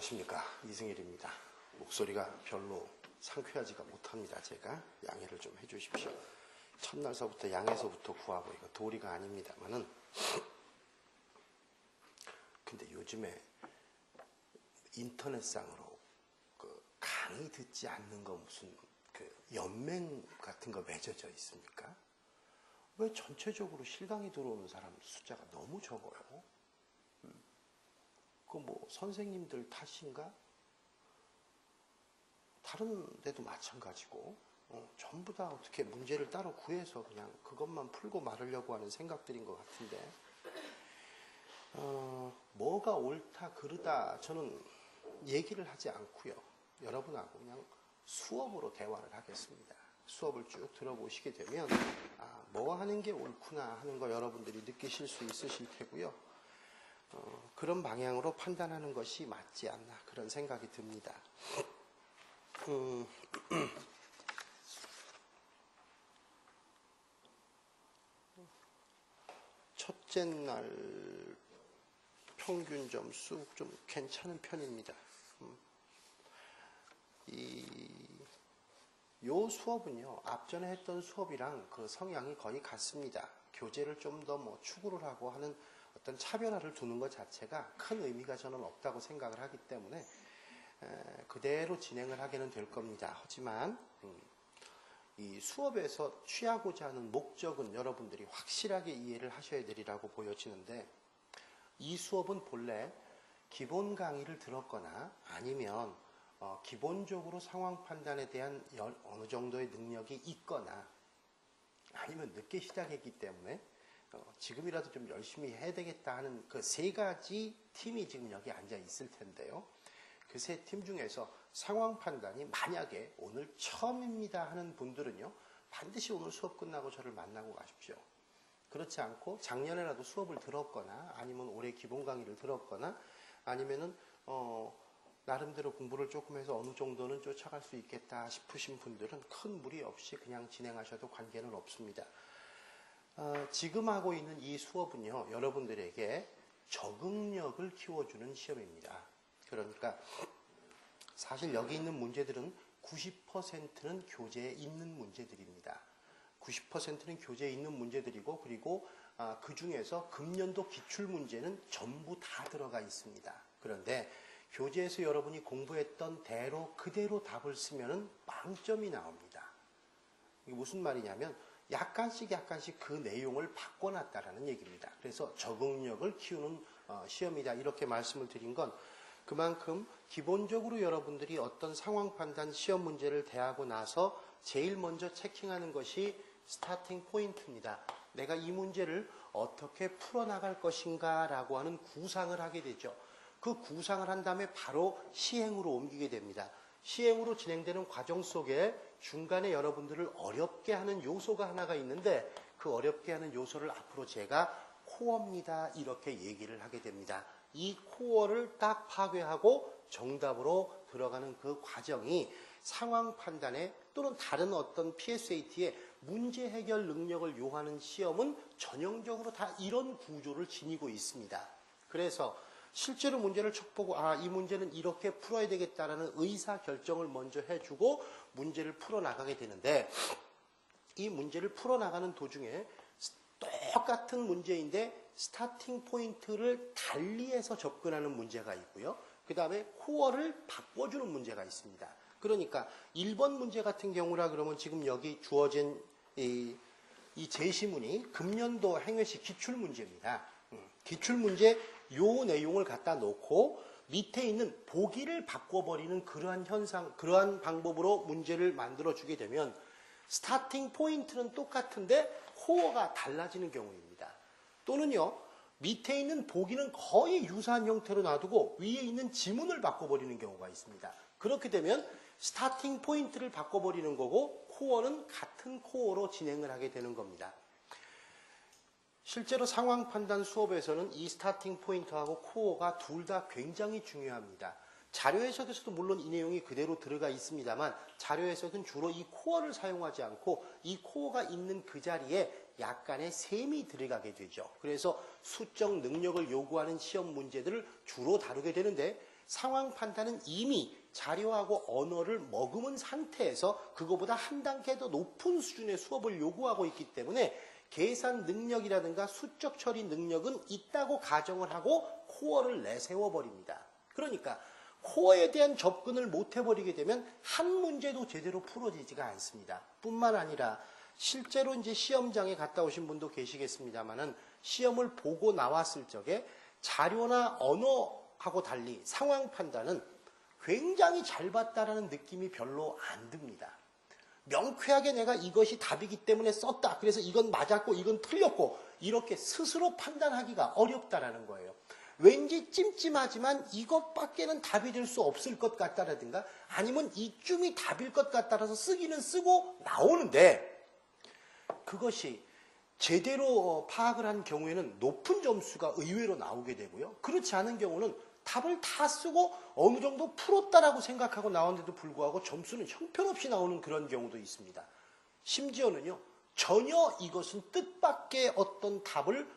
안녕하십니까, 이승일입니다. 목소리가 별로 상쾌하지가 못합니다. 제가 양해를 좀 해주십시오. 첫날서부터 양에서부터 구하고 이거 도리가 아닙니다만은, 근데 요즘에 인터넷상으로 그 강의 듣지 않는 거 무슨 그 연맹 같은 거 맺어져 있습니까? 왜 전체적으로 실강의 들어오는 사람 숫자가 너무 적어요? 그 뭐 선생님들 탓인가? 다른 데도 마찬가지고 전부 다 어떻게 문제를 따로 구해서 그냥 그것만 풀고 말으려고 하는 생각들인 것 같은데, 뭐가 옳다 그르다 저는 얘기를 하지 않고요. 여러분하고 그냥 수업으로 대화를 하겠습니다. 수업을 쭉 들어보시게 되면 뭐 하는 게 옳구나 하는 거 여러분들이 느끼실 수 있으실 테고요. 그런 방향으로 판단하는 것이 맞지 않나 그런 생각이 듭니다. 첫째 날 평균 점수 좀 괜찮은 편입니다. 요 수업은요, 앞전에 했던 수업이랑 그 성향이 거의 같습니다. 교재를 좀 더 뭐 추구를 하고 하는 어떤 차별화를 두는 것 자체가 큰 의미가 저는 없다고 생각을 하기 때문에 그대로 진행을 하게는 될 겁니다. 하지만 이 수업에서 취하고자 하는 목적은 여러분들이 확실하게 이해를 하셔야 되리라고 보여지는데, 이 수업은 본래 기본 강의를 들었거나 아니면 기본적으로 상황 판단에 대한 어느 정도의 능력이 있거나 아니면 늦게 시작했기 때문에 지금이라도 좀 열심히 해야 되겠다 하는 그 세 가지 팀이 지금 여기 앉아 있을 텐데요. 그 세 팀 중에서 상황 판단이 만약에 오늘 처음입니다 하는 분들은요, 반드시 오늘 수업 끝나고 저를 만나고 가십시오. 그렇지 않고 작년에라도 수업을 들었거나 아니면 올해 기본 강의를 들었거나 아니면은 나름대로 공부를 조금 해서 어느 정도는 쫓아갈 수 있겠다 싶으신 분들은 큰 무리 없이 그냥 진행하셔도 관계는 없습니다. 지금 하고 있는 이 수업은요, 여러분들에게 적응력을 키워주는 시험입니다. 그러니까 사실 여기 있는 문제들은 90%는 교재에 있는 문제들입니다. 90%는 교재에 있는 문제들이고, 그리고 그 중에서 금년도 기출문제는 전부 다 들어가 있습니다. 그런데 교재에서 여러분이 공부했던 대로 그대로 답을 쓰면은 빵점이 나옵니다. 이게 무슨 말이냐면 약간씩 그 내용을 바꿔놨다라는 얘기입니다. 그래서 적응력을 키우는 시험이다 이렇게 말씀을 드린 건 그만큼 기본적으로 여러분들이 어떤 상황 판단 시험 문제를 대하고 나서 제일 먼저 체킹하는 것이 스타팅 포인트입니다. 내가 이 문제를 어떻게 풀어나갈 것인가 라고 하는 구상을 하게 되죠. 그 구상을 한 다음에 바로 시행으로 옮기게 됩니다. 시행으로 진행되는 과정 속에 중간에 여러분들을 어렵게 하는 요소가 하나가 있는데, 그 어렵게 하는 요소를 앞으로 제가 코어입니다 이렇게 얘기를 하게 됩니다. 이 코어를 딱 파괴하고 정답으로 들어가는 그 과정이 상황 판단에 또는 다른 어떤 PSAT에 문제 해결 능력을 요하는 시험은 전형적으로 다 이런 구조를 지니고 있습니다. 그래서 실제로 문제를 척 보고 이 문제는 이렇게 풀어야 되겠다라는 의사 결정을 먼저 해주고 문제를 풀어나가게 되는데, 이 문제를 풀어나가는 도중에 똑같은 문제인데 스타팅 포인트를 달리해서 접근하는 문제가 있고요. 그 다음에 코어를 바꿔주는 문제가 있습니다. 그러니까 1번 문제 같은 경우라 그러면 지금 여기 주어진 이 제시문이 금년도 행외시 기출문제입니다. 기출문제 요 내용을 갖다 놓고 밑에 있는 보기를 바꿔버리는 그러한 방법으로 문제를 만들어주게 되면 스타팅 포인트는 똑같은데 코어가 달라지는 경우입니다. 또는요, 밑에 있는 보기는 거의 유사한 형태로 놔두고 위에 있는 지문을 바꿔버리는 경우가 있습니다. 그렇게 되면 스타팅 포인트를 바꿔버리는 거고 코어는 같은 코어로 진행을 하게 되는 겁니다. 실제로 상황 판단 수업에서는 이 스타팅 포인트하고 코어가 둘 다 굉장히 중요합니다. 자료 해석에서도 물론 이 내용이 그대로 들어가 있습니다만, 자료 해석은 주로 이 코어를 사용하지 않고 이 코어가 있는 그 자리에 약간의 셈이 들어가게 되죠. 그래서 수적 능력을 요구하는 시험 문제들을 주로 다루게 되는데, 상황 판단은 이미 자료하고 언어를 머금은 상태에서 그거보다 한 단계 더 높은 수준의 수업을 요구하고 있기 때문에 계산 능력이라든가 수적 처리 능력은 있다고 가정을 하고 코어를 내세워 버립니다. 그러니까 코어에 대한 접근을 못 해버리게 되면 한 문제도 제대로 풀어지지가 않습니다. 뿐만 아니라 실제로 이제 시험장에 갔다 오신 분도 계시겠습니다만은 시험을 보고 나왔을 적에 자료나 언어하고 달리 상황 판단은 굉장히 잘 봤다라는 느낌이 별로 안 듭니다. 명쾌하게 내가 이것이 답이기 때문에 썼다. 그래서 이건 맞았고 이건 틀렸고 이렇게 스스로 판단하기가 어렵다라는 거예요. 왠지 찜찜하지만 이것밖에는 답이 될 수 없을 것 같다라든가 아니면 이쯤이 답일 것 같다라서 쓰기는 쓰고 나오는데 그것이 제대로 파악을 한 경우에는 높은 점수가 의외로 나오게 되고요. 그렇지 않은 경우는 답을 다 쓰고 어느 정도 풀었다라고 생각하고 나왔는데도 불구하고 점수는 형편없이 나오는 그런 경우도 있습니다. 심지어는요. 전혀 이것은 뜻밖의 어떤 답을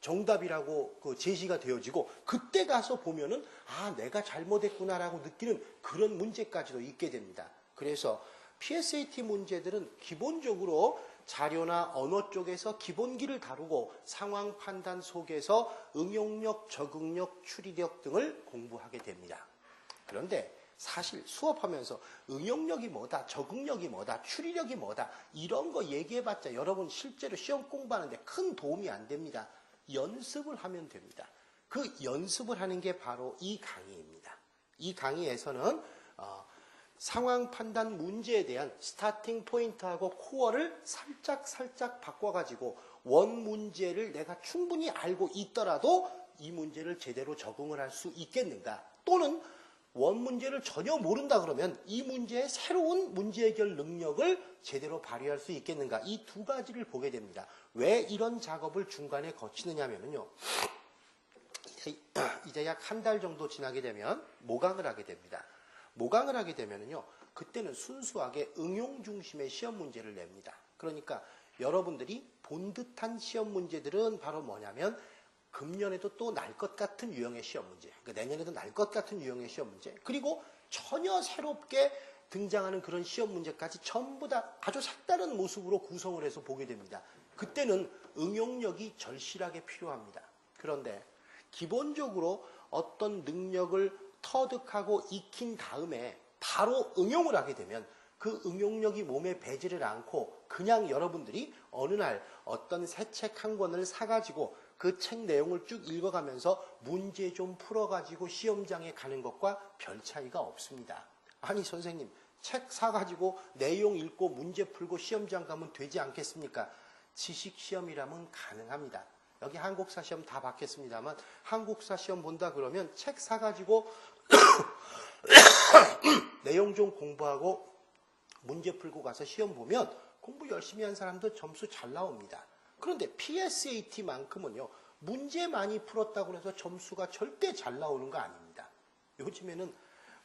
정답이라고 제시가 되어지고 그때 가서 보면은 아 내가 잘못했구나라고 느끼는 그런 문제까지도 있게 됩니다. 그래서 PSAT 문제들은 기본적으로 자료나 언어 쪽에서 기본기를 다루고 상황 판단 속에서 응용력, 적응력, 추리력 등을 공부하게 됩니다. 그런데 사실 수업하면서 응용력이 뭐다, 적응력이 뭐다, 추리력이 뭐다 이런 거 얘기해봤자 여러분 실제로 시험 공부하는데 큰 도움이 안 됩니다. 연습을 하면 됩니다. 그 연습을 하는 게 바로 이 강의입니다. 이 강의에서는 상황 판단 문제에 대한 스타팅 포인트하고 코어를 살짝 바꿔가지고 원 문제를 내가 충분히 알고 있더라도 이 문제를 제대로 적응을 할 수 있겠는가 또는 원 문제를 전혀 모른다 그러면 이 문제의 새로운 문제 해결 능력을 제대로 발휘할 수 있겠는가 이 두 가지를 보게 됩니다. 왜 이런 작업을 중간에 거치느냐면요. 이제 약 한 달 정도 지나게 되면 모강을 하게 됩니다. 모강을 하게 되면요. 그때는 순수하게 응용 중심의 시험 문제를 냅니다. 그러니까 여러분들이 본 듯한 시험 문제들은 바로 뭐냐면 금년에도 또 날 것 같은 유형의 시험 문제, 그러니까 내년에도 날 것 같은 유형의 시험 문제, 그리고 전혀 새롭게 등장하는 그런 시험 문제까지 전부 다 아주 색다른 모습으로 구성을 해서 보게 됩니다. 그때는 응용력이 절실하게 필요합니다. 그런데 기본적으로 어떤 능력을 터득하고 익힌 다음에 바로 응용을 하게 되면 그 응용력이 몸에 배지를 않고 그냥 여러분들이 어느 날 어떤 새 책 한 권을 사가지고 그 책 내용을 쭉 읽어가면서 문제 좀 풀어가지고 시험장에 가는 것과 별 차이가 없습니다. 아니 선생님 책 사가지고 내용 읽고 문제 풀고 시험장 가면 되지 않겠습니까? 지식시험이라면 가능합니다. 여기 한국사 시험 다 봤겠습니다만 한국사 시험 본다 그러면 책 사가지고 내용 좀 공부하고 문제 풀고 가서 시험 보면 공부 열심히 한 사람도 점수 잘 나옵니다. 그런데 PSAT만큼은요. 문제 많이 풀었다고 해서 점수가 절대 잘 나오는 거 아닙니다. 요즘에는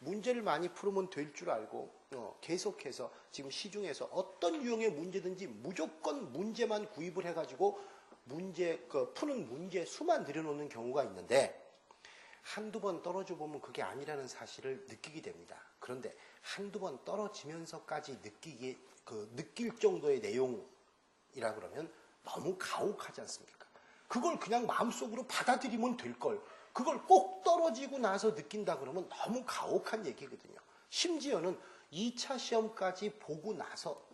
문제를 많이 풀으면 될 줄 알고 계속해서 지금 시중에서 어떤 유형의 문제든지 무조건 문제만 구입을 해가지고 푸는 문제 수만 들여놓는 경우가 있는데 한두 번 떨어져 보면 그게 아니라는 사실을 느끼게 됩니다. 그런데 한두 번 떨어지면서까지 느낄 정도의 내용이라 그러면 너무 가혹하지 않습니까? 그걸 그냥 마음속으로 받아들이면 될 걸. 그걸 꼭 떨어지고 나서 느낀다 그러면 너무 가혹한 얘기거든요. 심지어는 2차 시험까지 보고 나서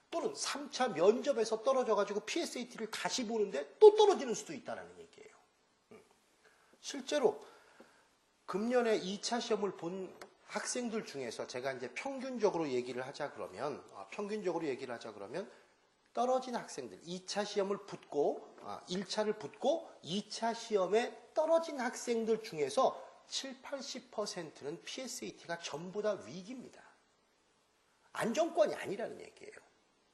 또는 3차 면접에서 떨어져가지고 PSAT를 다시 보는데 또 떨어지는 수도 있다는 얘기예요. 실제로 금년에 2차 시험을 본 학생들 중에서 제가 이제 평균적으로 얘기를 하자 그러면 떨어진 학생들 2차 시험을 붙고 1차를 붙고 2차 시험에 떨어진 학생들 중에서 70~80%는 PSAT가 전부 다 위기입니다. 안정권이 아니라는 얘기예요.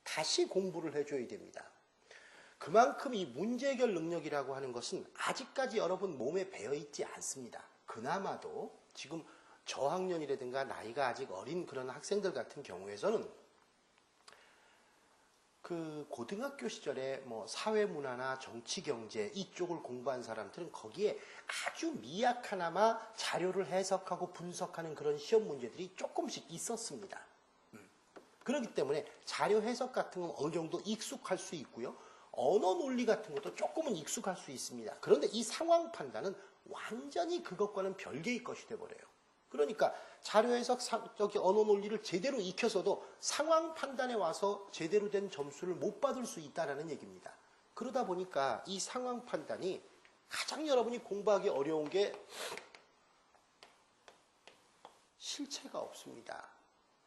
다시 공부를 해줘야 됩니다. 그만큼 이 문제 해결 능력이라고 하는 것은 아직까지 여러분 몸에 배어있지 않습니다. 그나마도 지금 저학년이라든가 나이가 아직 어린 그런 학생들 같은 경우에서는 그 고등학교 시절에 뭐 사회문화나 정치경제 이쪽을 공부한 사람들은 거기에 아주 미약하나마 자료를 해석하고 분석하는 그런 시험 문제들이 조금씩 있었습니다. 그렇기 때문에 자료 해석 같은 건 어느 정도 익숙할 수 있고요. 언어 논리 같은 것도 조금은 익숙할 수 있습니다. 그런데 이 상황 판단은 완전히 그것과는 별개의 것이 돼버려요. 그러니까 자료 해석, 언어 논리를 제대로 익혀서도 상황 판단에 와서 제대로 된 점수를 못 받을 수 있다는 얘기입니다. 그러다 보니까 이 상황 판단이 가장 여러분이 공부하기 어려운 게 실체가 없습니다.